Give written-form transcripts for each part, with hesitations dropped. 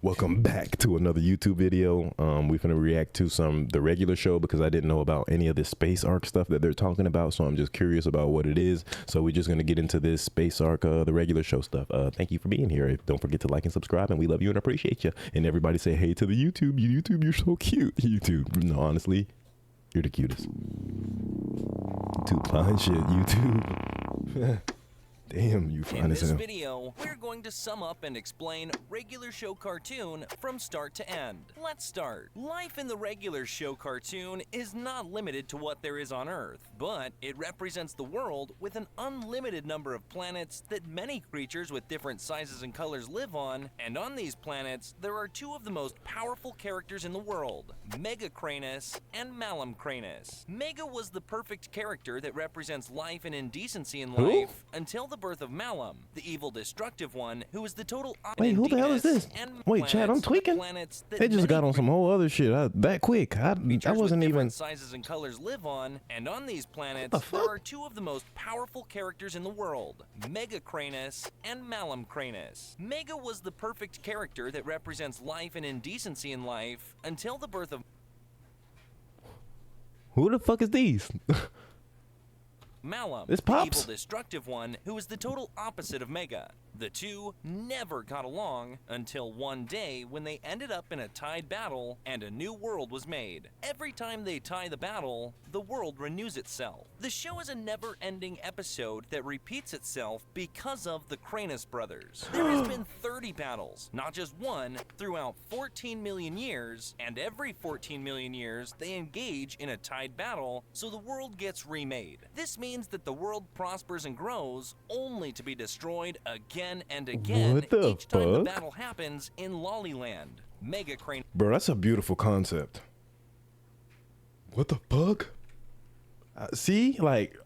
Welcome back to another YouTube video. We're gonna react to the regular show because I didn't know about any of this space arc stuff that they're talking about, so I'm just curious about what it is. So we're just gonna get into this space arc, the regular show stuff. Thank you for being here. Don't forget to like and subscribe, and we love you and appreciate you. And everybody say hey to the YouTube. YouTube, you're so cute. YouTube, no, honestly, you're the cutest. YouTube fine shit. YouTube. Damn, you fine as hell. In this video, we're going to sum up and explain regular show cartoon from start to end. Let's start. Life in the regular show cartoon is not limited to what there is on Earth, but it represents the world with an unlimited number of planets that many creatures with different sizes and colors live on, and on these planets, there are two of the most powerful characters in the world, Mega Cranus and Malum Cranus. Mega was the perfect character that represents life and indecency in life until the birth of Malum, the evil destructive one, who is the total opposite. Wait, who the hell is this? Wait, Chad, I'm tweaking. They just got on some whole other shit that quick. I wasn't even. Sizes and colors live on, and on these planets, there are two of the most powerful characters in the world, Mega Cranus and Malum Cranus. Mega was the perfect character that represents life and indecency in life until the birth of. Who the fuck is these? Malum, this the Pops? evil destructive one, who is the total opposite of Mega. The two never got along until one day when they ended up in a tied battle and a new world was made. Every time they tie the battle, the world renews itself. The show is a never-ending episode that repeats itself because of the Cranus brothers. There has been 30 battles, not just one, throughout 14 million years, and every 14 million years they engage in a tied battle, so the world gets remade. This means that the world prospers and grows, only to be destroyed again and again each time the battle happens in Lollyland. Mega Crane. Bro, that's a beautiful concept. What the fuck? See, like,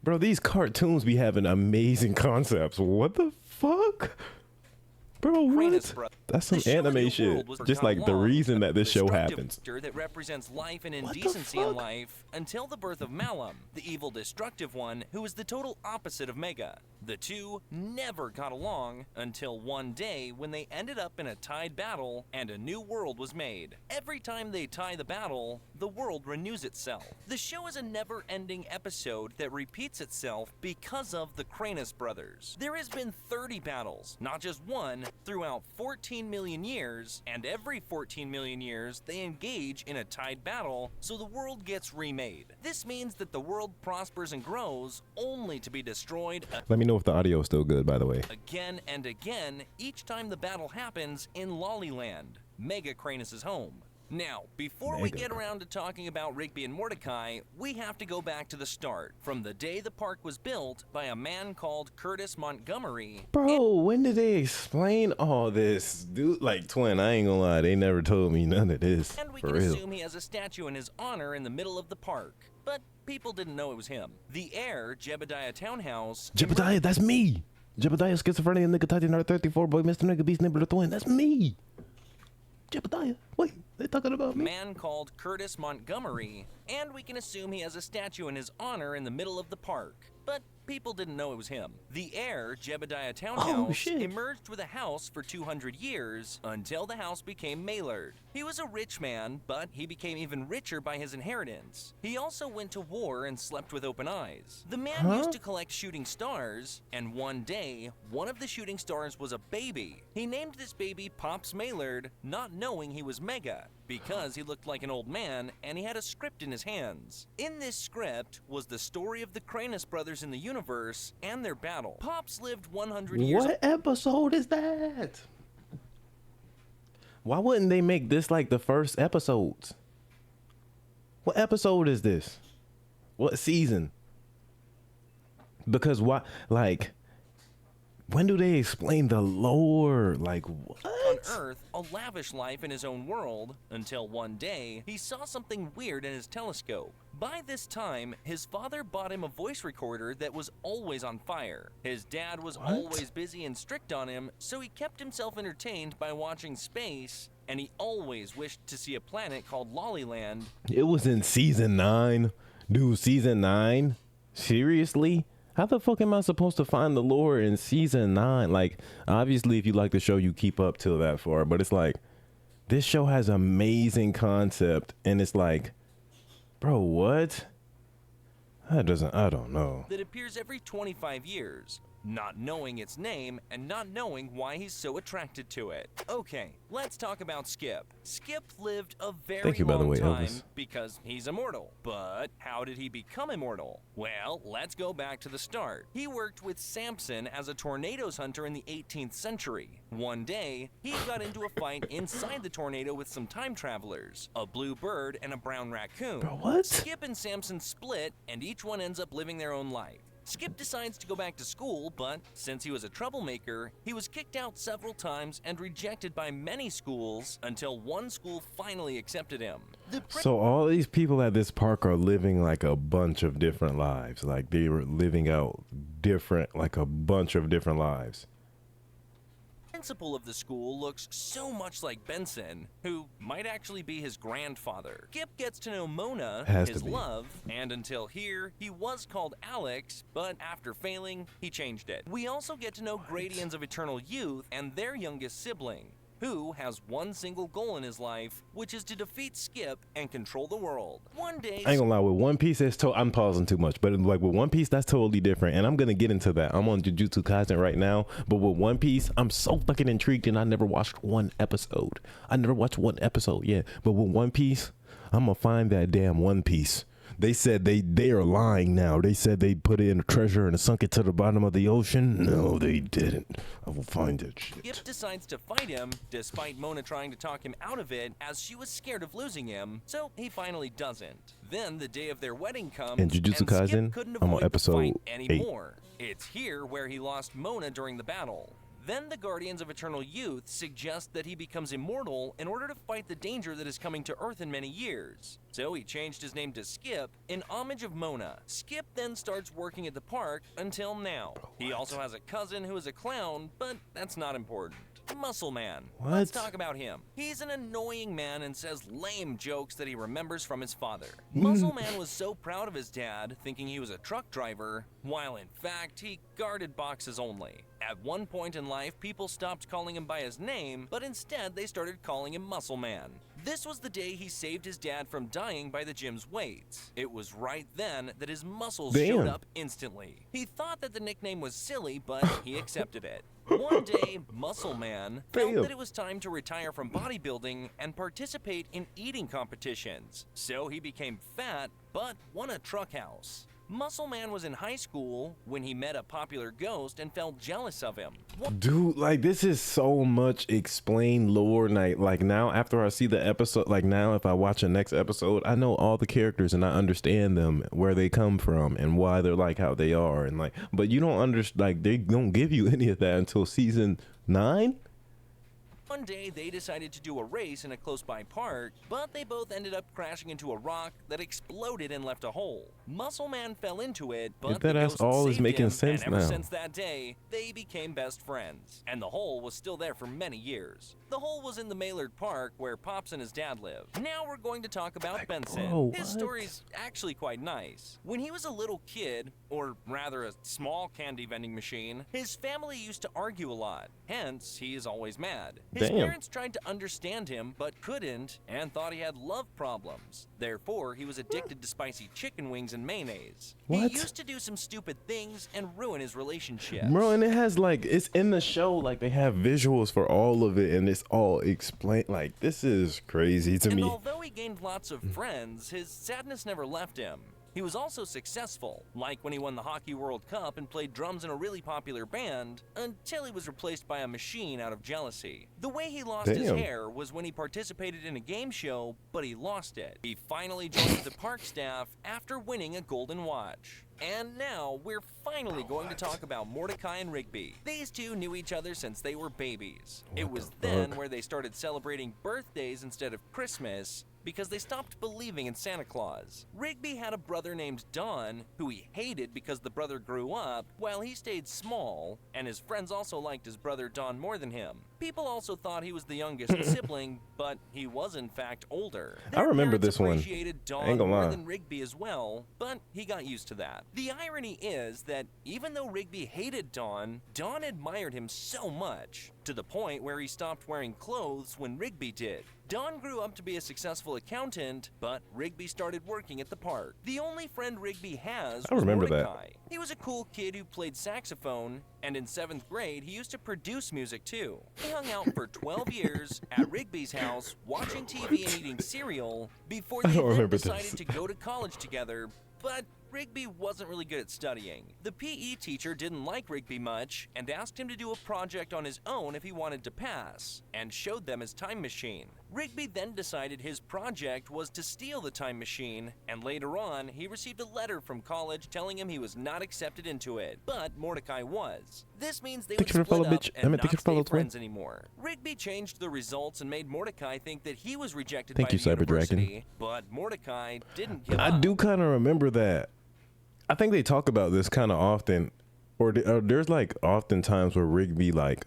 bro, these cartoons be having amazing concepts. What the fuck? Bro, what? That's some anime shit. Just like the reason that this show happens. That represents life and indecency in life until the birth of Malum, the evil destructive one, who is the total opposite of Mega. The two never got along until one day when they ended up in a tied battle and a new world was made. Every time they tie the battle, the world renews itself. The show is a never-ending episode that repeats itself because of the Cranus brothers. There has been 30 battles, not just one, throughout 14 million years, and every 14 million years they engage in a tied battle, so the world gets remade. This means that the world prospers and grows, only to be destroyed. Let me know if the audio is still good, by the way. Again and again, each time the battle happens in Lollyland, Mega Cranus' home. Now, before we get around to talking about Rigby and Mordecai, we have to go back to the start, from the day the park was built by a man called Curtis Montgomery. Bro, when did they explain all this? Dude, like, twin, I ain't gonna lie, they never told me none of this. And we can assume he has a statue in his honor in the middle of the park. But people didn't know it was him. The heir, Jebediah Townhouse... Jebediah, that's me! Jebediah, schizophrenia, nigga, Titan, 34, boy, Mr. Nigga, Beast, Nibble, the twin, that's me! Jebediah, wait, they talking about me? A man called Curtis Montgomery, and we can assume he has a statue in his honor in the middle of the park. But people didn't know it was him. The heir, Jebediah Townhouse, emerged with a house for 200 years until the house became Maylard. He was a rich man, but he became even richer by his inheritance. He also went to war and slept with open eyes. The man used to collect shooting stars, and one day, one of the shooting stars was a baby. He named this baby Pops Maylard, not knowing he was Mega, because he looked like an old man and he had a script in his hands. In this script was the story of the Cranus brothers in the universe and their battle. Pops lived 100 years. What episode is that? Why wouldn't they make this like the first episodes? What episode is this? What season? Because why, like, when do they explain the lore? Like, what? On Earth, a lavish life in his own world, until one day, he saw something weird in his telescope. By this time, his father bought him a voice recorder that was always on fire. His dad was always busy and strict on him, so he kept himself entertained by watching space, and he always wished to see a planet called Lollyland. It was in season 9. Dude, season 9? Seriously? How the fuck am I supposed to find the lore in season 9? Like, obviously, if you like the show, you keep up till that far. But it's like, this show has amazing concept, and it's like, bro, what? I don't know. That appears every 25 years, not knowing its name and not knowing why he's so attracted to it. Okay, let's talk about Skip. Skip lived a very long time because he's immortal. But how did he become immortal? Well, let's go back to the start. He worked with Samson as a tornadoes hunter in the 18th century. One day, he got into a fight inside the tornado with some time travelers, a blue bird and a brown raccoon. Bro, what? Skip and Samson split, and each one ends up living their own life. Skip decides to go back to school, but since he was a troublemaker, he was kicked out several times and rejected by many schools until one school finally accepted him. So all these people at this park are living like a bunch of different lives. Like they were living out like a bunch of different lives. The principal of the school looks so much like Benson, who might actually be his grandfather. Skip gets to know Mona, his love, and until here, he was called Alex, but after failing, he changed it. We also get to know Gradients of Eternal Youth and their youngest sibling, who has one single goal in his life, which is to defeat Skip and control the world. One day, I ain't gonna lie, with One Piece, I'm pausing too much, but like with One Piece, that's totally different, and I'm gonna get into that. I'm on Jujutsu Kaisen right now, but with One Piece, I'm so fucking intrigued, and I never watched one episode. Yeah, but with One Piece, I'm gonna find that damn One Piece. They said they are lying now. They said they put in a treasure and sunk it to the bottom of the ocean. No, they didn't. I will find that shit. Skip decides to fight him, despite Mona trying to talk him out of it, as she was scared of losing him, so he finally doesn't. Then the day of their wedding comes, in Jujutsu Kaisen, Skip couldn't avoid I'm on episode the fight anymore. 8. It's here where he lost Mona during the battle. Then the Guardians of Eternal Youth suggest that he becomes immortal in order to fight the danger that is coming to Earth in many years. So he changed his name to Skip in homage of Mona. Skip then starts working at the park until now. He also has a cousin who is a clown, but that's not important. Muscle Man. What? Let's talk about him. He's an annoying man and says lame jokes that he remembers from his father. Muscle Man was so proud of his dad, thinking he was a truck driver, while in fact he guarded boxes only. At one point in life, people stopped calling him by his name, but instead they started calling him Muscle Man. This was the day he saved his dad from dying by the gym's weights. It was right then that his muscles showed up instantly. He thought that the nickname was silly, but he accepted it. One day, Muscle Man felt that it was time to retire from bodybuilding and participate in eating competitions. So he became fat, but won a truck house. Muscle Man was in high school when he met a popular ghost and felt jealous of him. Dude, like this is so much explained lore night. Like now after I see the episode, like now if I watch the next episode, I know all the characters and I understand them, where they come from and why they're like how they are, and like, but you don't understand, like they don't give you any of that until season 9. One day, they decided to do a race in a close-by park, but they both ended up crashing into a rock that exploded and left a hole. Muscle Man fell into it, but the ghost saved him, and ever since that day, they became best friends. And the hole was still there for many years. The hole was in the Maylard Park, where Pops and his dad live. Now we're going to talk about Benson. His story's actually quite nice. When he was a little kid, or rather a small candy vending machine, his family used to argue a lot. Hence, he is always mad. His parents tried to understand him, but couldn't, and thought he had love problems. Therefore, he was addicted to spicy chicken wings and mayonnaise. He used to do some stupid things and ruin his relationships. Bro, and it has like, it's in the show, like they have visuals for all of it, and it's all explained. Like, this is crazy to me. And although he gained lots of friends, his sadness never left him. He was also successful, like when he won the Hockey World Cup and played drums in a really popular band, until he was replaced by a machine out of jealousy. The way he lost his hair was when he participated in a game show, but he lost it. He finally joined the park staff after winning a golden watch. And now, we're finally going to talk about Mordecai and Rigby. These two knew each other since they were babies. It was then where they started celebrating birthdays instead of Christmas, because they stopped believing in Santa Claus. Rigby had a brother named Don, who he hated because the brother grew up while he stayed small, and his friends also liked his brother Don more than him. People also thought he was the youngest sibling, but he was in fact older. I remember this one. Appreciated Don more than Rigby as well, but he got used to that. The irony is that even though Rigby hated Don, Don admired him so much, to the point where he stopped wearing clothes when Rigby did. Don grew up to be a successful accountant, but Rigby started working at the park. The only friend Rigby has was Mordecai. He was a cool kid who played saxophone, and in 7th grade, he used to produce music too. He hung out for 12 years at Rigby's house, watching TV and eating cereal, before they then decided to go to college together, but Rigby wasn't really good at studying. The PE teacher didn't like Rigby much and asked him to do a project on his own if he wanted to pass, and showed them his time machine. Rigby then decided his project was to steal the time machine, and later on, he received a letter from college telling him he was not accepted into it, but Mordecai was. This means they would split up and not stay friends anymore. Rigby changed the results and made Mordecai think that he was rejected by the university, but Mordecai didn't give up. I do kind of remember that. I think they talk about this kind of often, or there's like often times where Rigby like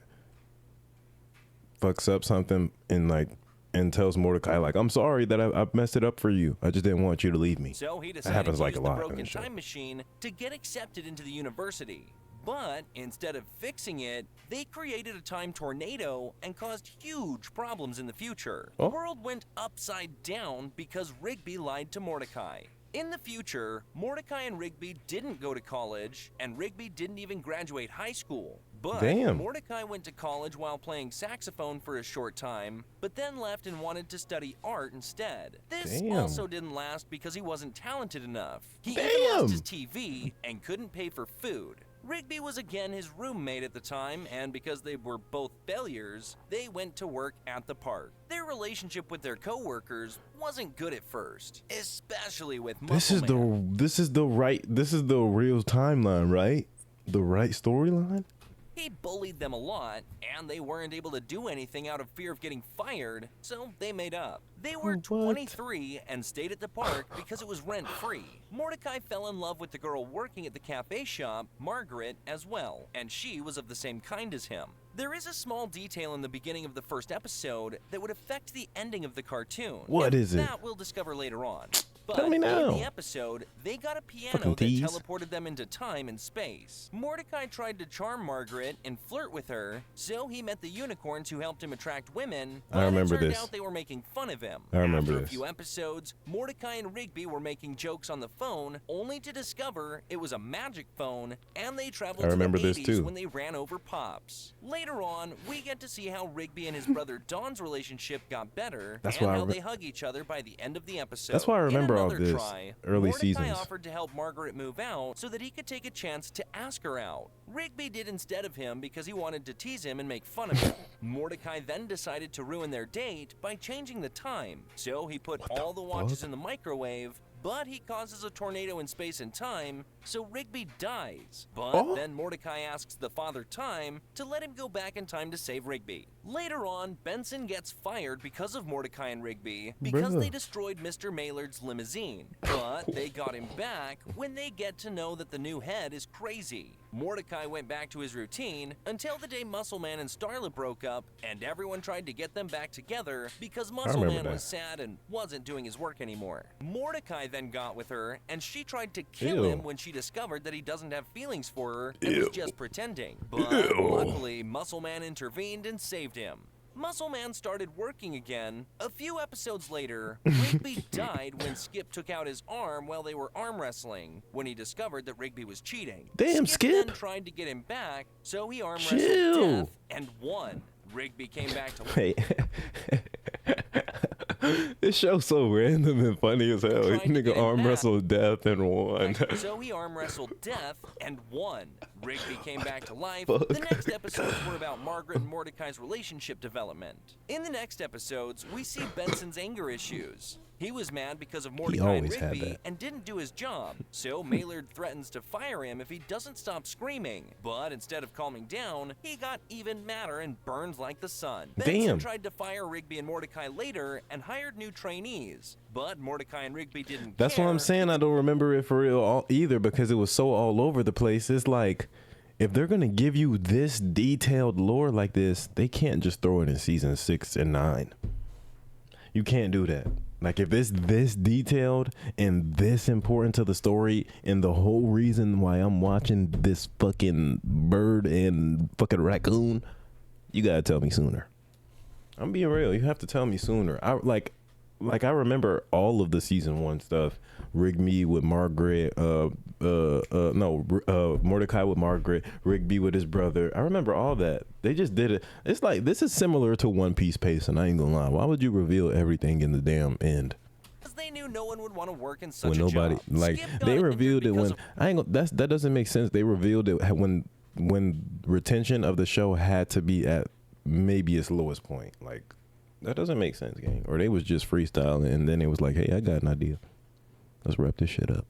fucks up something and tells Mordecai like, "I'm sorry that I messed it up for you. I just didn't want you to leave me." So he decided to use the broken time machine to get accepted into the university. But instead of fixing it, they created a time tornado and caused huge problems in the future. The world went upside down because Rigby lied to Mordecai. In the future, Mordecai and Rigby didn't go to college, and Rigby didn't even graduate high school. But Mordecai went to college while playing saxophone for a short time, but then left and wanted to study art instead. This also didn't last because he wasn't talented enough. He even lost his TV and couldn't pay for food. Rigby was again his roommate at the time, and because they were both failures, they went to work at the park. Their relationship with their co-workers wasn't good at first, especially with Muscle Man. This is the real timeline, right? The right storyline? He bullied them a lot, and they weren't able to do anything out of fear of getting fired, so they made up. They were 23 and stayed at the park because it was rent-free. Mordecai fell in love with the girl working at the cafe shop, Margaret, as well, and she was of the same kind as him. There is a small detail in the beginning of the first episode that would affect the ending of the cartoon. What is it? That we'll discover later on. But Tell me now. In the episode, they got a piano that teleported them into time and space. Mordecai tried to charm Margaret and flirt with her, so he met the unicorns who helped him attract women. I remember this. It turned this. out they were making fun of him. I remember After a few episodes, Mordecai and Rigby were making jokes on the phone, only to discover it was a magic phone, and they traveled to the 80s when they ran over Pops. Later on, we get to see how Rigby and his brother Don's relationship got better, and how they hug each other by the end of the episode. That's why I remember all this early seasons. Mordecai offered to help Margaret move out so that he could take a chance to ask her out. Rigby did instead of him because he wanted to tease him and make fun of him. Mordecai then decided to ruin their date by changing the time, so he put all the watches in the microwave, but he causes a tornado in space and time, so Rigby dies. But then Mordecai asks the Father Time to let him go back in time to save Rigby. Later on, Benson gets fired because of Mordecai and Rigby because they destroyed Mr. Maylord's limousine. But they got him back when they get to know that the new head is crazy. Mordecai went back to his routine until the day Muscle Man and Starla broke up, and everyone tried to get them back together because Muscle Man was sad and wasn't doing his work anymore. Mordecai then got with her, and she tried to kill him when she discovered that he doesn't have feelings for her and was just pretending. But luckily, Muscle Man intervened and saved him. Muscle Man started working again. A few episodes later, Rigby died when Skip took out his arm while they were arm wrestling, when he discovered that Rigby was cheating. Damn, Skip then tried to get him back, so he arm wrestled Death and won. Rigby came back to life. This show's so random and funny as hell. This nigga arm wrestled Death and won. So he arm wrestled Death and won. Rigby came back to life. The next episodes were about Margaret and Mordecai's relationship development. In the next episodes, we see Benson's anger issues. He was mad because of Mordecai and Rigby and didn't do his job, so Maylord threatens to fire him if he doesn't stop screaming. But instead of calming down, he got even madder and burned like the sun. Benson tried to fire Rigby and Mordecai later and hired new trainees, but Mordecai and Rigby didn't That's care. what I'm saying. I don't remember it for real either because it was so all over the place. It's like if they're gonna give you this detailed lore like this, they can't just throw it in season 6 and 9. You can't do that. Like, if it's this detailed and this important to the story and the whole reason why I'm watching this fucking bird and fucking raccoon, you gotta tell me sooner. I'm being real. You have to tell me sooner. I remember all of the season 1 stuff. Rigby with Margaret, Mordecai with Margaret, Rigby with his brother. I remember all that. They just did it. It's like, this is similar to One Piece pacing. I ain't gonna lie. Why would you reveal everything in the damn end? Because they knew no one would want to work in such when a nobody job. like they revealed it when I ain't gonna, that doesn't make sense. They revealed it when retention of the show had to be at maybe its lowest point. Like, that doesn't make sense, gang. Or they was just freestyling and then it was like, hey, I got an idea. Let's wrap this shit up.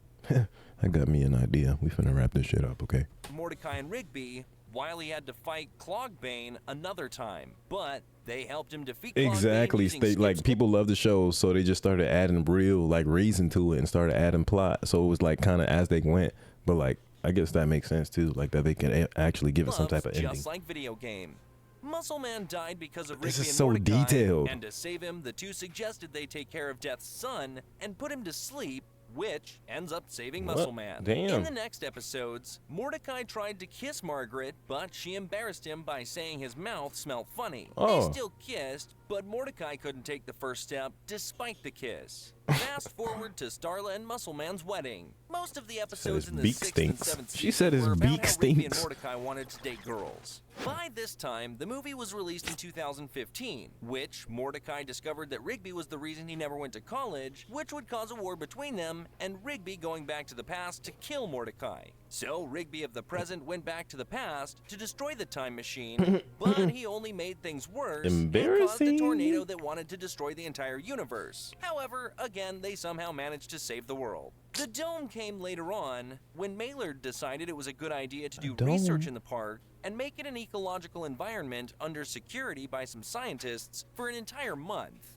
I got me an idea. We finna wrap this shit up, okay? Mordecai and Rigby, while he had to fight Clogbane another time, but they helped him defeat Clogbane. Exactly. Like, people love the show, so they just started adding real like reason to it and started adding plot. So it was like kind of as they went. But like, I guess that makes sense too. Like, that they can actually give it some type of ending. Just like video game. Muscle Man died because of This Rigby is and so Mordecai, detailed. and to save him, the two suggested they take care of Death's son and put him to sleep, which ends up saving What? Muscle Man. Damn. In the next episodes, Mordecai tried to kiss Margaret, but she embarrassed him by saying his mouth smelled funny. Oh. They still kissed, but Mordecai couldn't take the first step despite the kiss. Fast forward to Starla and Muscle Man's wedding. Most of the episodes in the beak 6th and stinks. 7th She said season his were about beak how Rigby and stinks. Mordecai wanted to date girls. By this time, the movie was released in 2015, which Mordecai discovered that Rigby was the reason he never went to college, which would cause a war between them, and Rigby going back to the past to kill Mordecai. So Rigby of the present went back to the past to destroy the time machine, but he only made things worse and caused a Embarrassing. tornado that wanted to destroy the entire universe. However, again, they somehow managed to save the world. The dome came later on, when Maylard decided it was a good idea to do dome? research in the park and make it an ecological environment under security by some scientists for an entire month.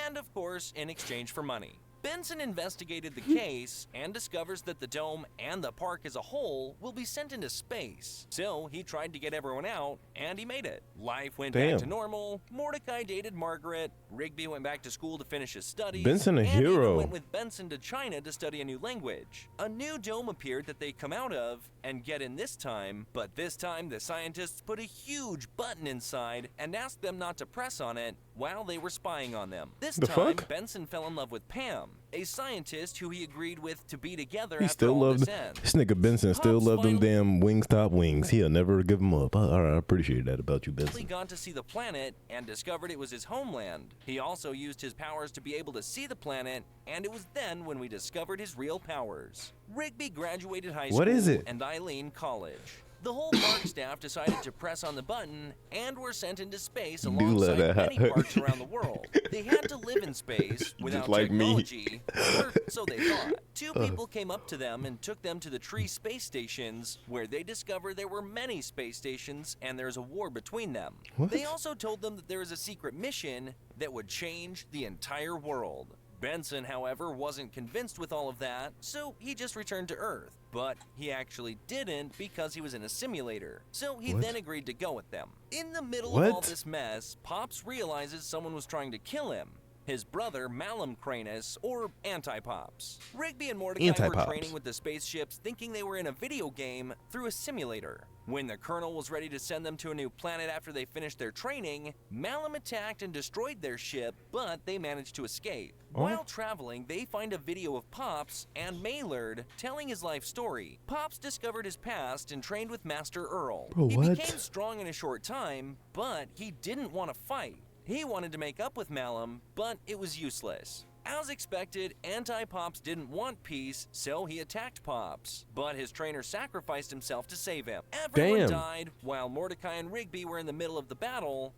And of course, in exchange for money. Benson investigated the case and discovers that the dome and the park as a whole will be sent into space. So he tried to get everyone out, and he made it. Life went back to normal. Mordecai dated Margaret. Rigby went back to school to finish his studies. Benson a and hero. even went with Benson to China to study a new language. A new dome appeared that they come out of and get in this time, but this time the scientists put a huge button inside and asked them not to press on it while they were spying on them. This time, Benson fell in love with Pam, a scientist who he agreed with to be together He after still all loved this ends. this nigga Benson. Still Pop's loved them finally- damn Wingstop wings. He'll never give them up. I appreciate that about you, He Benson. got to see the planet and discovered it was his homeland. He also used his powers to be able to see the planet, and it was then when we discovered his real powers. Rigby graduated high school What is it? and Eileen college. The whole park staff decided to press on the button and were sent into space let alongside that many happen. parks around the world. They had to live in space without like me. technology, or so they thought. Two people came up to them and took them to the Tree space stations, where they discovered there were many space stations and there's a war between them. What? They also told them that there is a secret mission that would change the entire world. Benson, however, wasn't convinced with all of that, so he just returned to Earth. But he actually didn't because he was in a simulator. So he What? then agreed to go with them. In the middle of all What? this mess, Pops realizes someone was trying to kill him. His brother, Malum Cranus, or Anti-Pops. Rigby and Mordecai were Anti-Pops. training with the spaceships thinking they were in a video game through a simulator. When the Colonel was ready to send them to a new planet after they finished their training, Malum attacked and destroyed their ship, but they managed to escape. Oh. While traveling, they find a video of Pops and Maylard telling his life story. Pops discovered his past and trained with Master Earl. Bro, he what? became strong in a short time, but he didn't want to fight. He wanted to make up with Malum, but it was useless. As expected, Anti-Pops didn't want peace, so he attacked Pops. But his trainer sacrificed himself to save him. Everyone Damn. died, while Mordecai and Rigby were in the middle of the battle.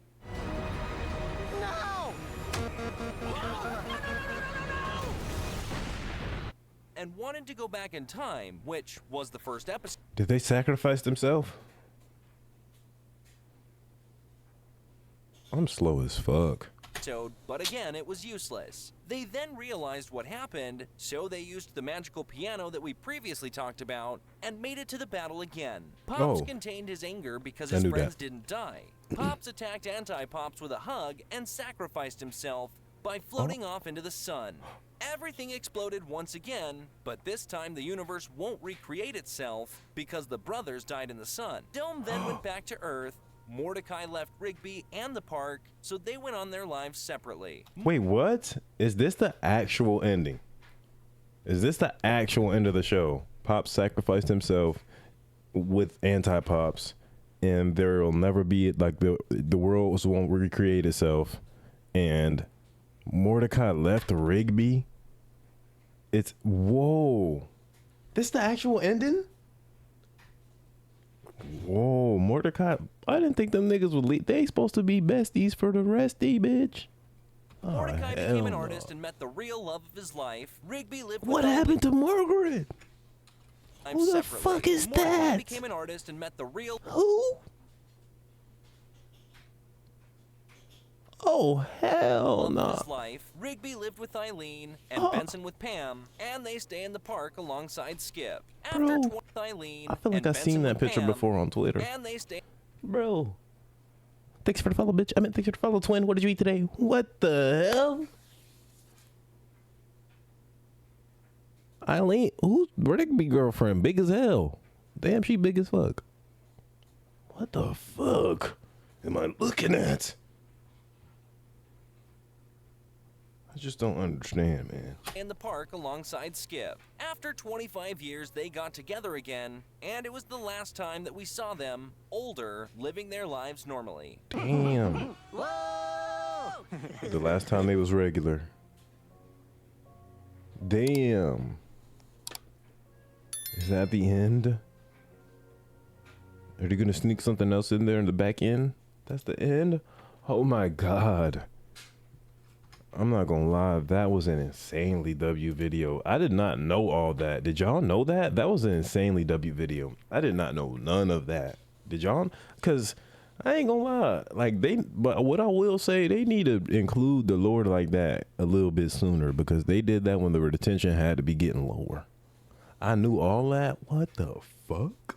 No! And wanted to go back in time, which was the first episode. Did they sacrifice themselves? I'm slow as fuck. episode, but again, it was useless. They then realized what happened, so they used the magical piano that we previously talked about and made it to the battle again. Pops contained his anger because his friends didn't die. Pops attacked Anti-Pops with a hug and sacrificed himself by floating off into the sun. Everything exploded once again, but this time the universe won't recreate itself because the brothers died in the sun. Dome then went back to Earth. Mordecai left Rigby and the park, so they went on their lives separately. Wait, what? Is this the actual ending? Is this the actual end of the show? Pops sacrificed himself with Anti-Pops, and there will never be, like, the world won't recreate itself, and Mordecai left Rigby? It's, whoa. This the actual ending? Whoa, Mordecai. I didn't think them niggas would leave. They supposed to be besties for the resty, bitch. Mordecai became an artist and met the real love of his life. Rigby lived with What happened to Margaret? Who the fuck is Mordecai that? became an artist and met the real... Who? Oh, hell no. His life. Rigby lived with Eileen and Benson with Pam, and they stay in the park alongside Skip. After Eileen, I feel like I've seen that picture before on Twitter. And they stay. Bro. Thanks for the follow, bitch. Thanks for the follow, twin. What did you eat today? What the hell? Eileen, who's Rigby girlfriend? Big as hell. Damn, she big as fuck. What the fuck am I looking at? I just don't understand, man. In the park alongside Skip. After 25 years, they got together again, and it was the last time that we saw them, older, living their lives normally. Damn. Whoa! The last time they was regular. Damn. Is that the end? Are they gonna sneak something else in there in the back end? That's the end? Oh my God. I'm not gonna lie, that was an insanely W video. I did not know all that. Did y'all know that? That was an insanely W video. I did not know none of that. Did y'all? Cause I ain't gonna lie, like but what I will say, they need to include the Lord like that a little bit sooner, because they did that when the retention had to be getting lower. I knew all that. What the fuck?